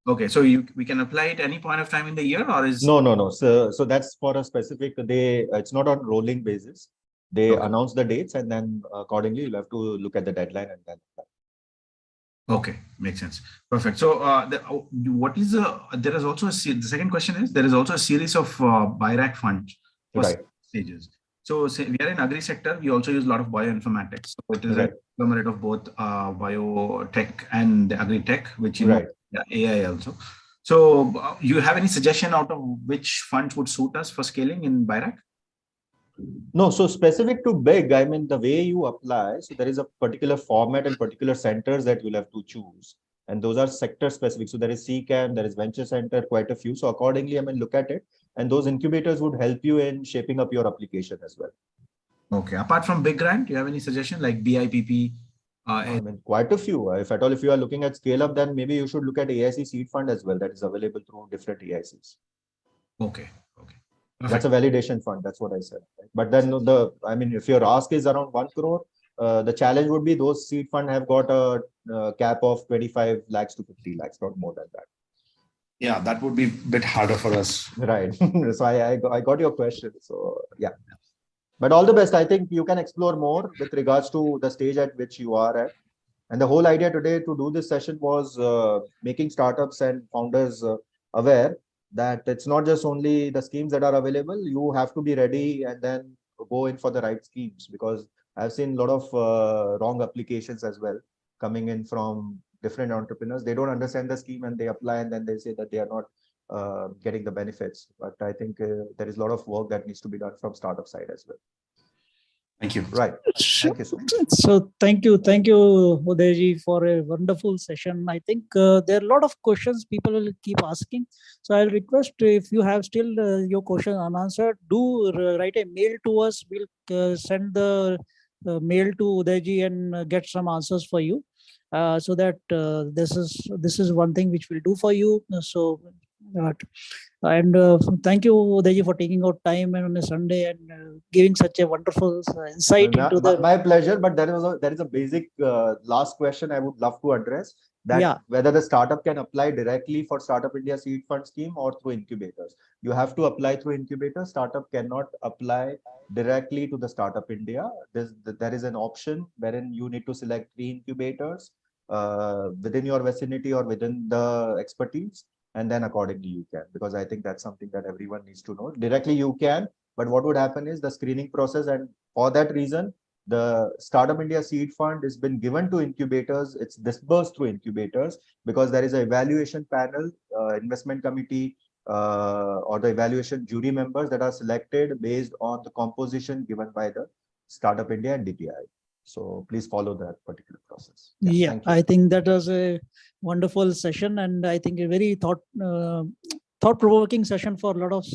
Okay, so we can apply it any point of time in the year, or is no. So that's for a specific. It's not on rolling basis. They announce the dates, and then accordingly you'll have to look at the deadline and then. Okay, makes sense. Perfect. So, what is there is also the second question is there is also a series of BIRAC funds for stages. So we are in agri sector. We also use a lot of bioinformatics. So it is a conglomerate of both biotech and agri-tech, which AI also. So you have any suggestion out of which funds would suit us for scaling in BIRAC? No, so specific to big, I mean, the way you apply, so there is a particular format and particular centers that you'll have to choose. And those are sector specific. So there is CCAM, there is Venture Center, quite a few. So accordingly, I mean, look at it. And those incubators would help you in shaping up your application as well. Okay. Apart from big grant, do you have any suggestion like BIPP? I mean, quite a few. If at all, if you are looking at scale up, then maybe you should look at AIC seed fund as well. That is available through different AICs. Okay. Perfect. That's a validation fund. That's what I said. Right? But then I mean, if your ask is around 1 crore, the challenge would be those seed fund have got a cap of 25 lakhs to 50 lakhs, not more than that. Yeah, that would be a bit harder for us. Right. So I got your question. So yeah. But all the best. I think you can explore more with regards to the stage at which you are at. And the whole idea today to do this session was making startups and founders aware that it's not just only the schemes that are available. You have to be ready and then go in for the right schemes, because I've seen a lot of wrong applications as well coming in from different entrepreneurs. They don't understand the scheme and they apply and then they say that they are not getting the benefits. But I think there is a lot of work that needs to be done from startup side as well. Thank you. Right. Thank you so much. So thank you, Udayji, for a wonderful session. I think there are a lot of questions people will keep asking. So I'll request if you have still your question unanswered, do write a mail to us. We'll send the mail to Udayji and get some answers for you. So that this is one thing which we'll do for you. So Right. And thank you, Uday, for taking out time and on a Sunday and giving such a wonderful insight into the. My pleasure. But there is a basic last question I would love to address. That whether the startup can apply directly for Startup India Seed Fund Scheme or through incubators. You have to apply through incubators. Startup cannot apply directly to the Startup India. There is an option wherein you need to select 3 incubators within your vicinity or within the expertise, and then accordingly you can, because I think that's something that everyone needs to know. Directly you can, but what would happen is the screening process, and for that reason, the Startup India Seed Fund has been given to incubators. It's disbursed through incubators because there is an evaluation panel, investment committee, or the evaluation jury members that are selected based on the composition given by the Startup India and DPI. So please follow that particular process. Yeah, I think that was a wonderful session, and I think a very thought-provoking session for a lot of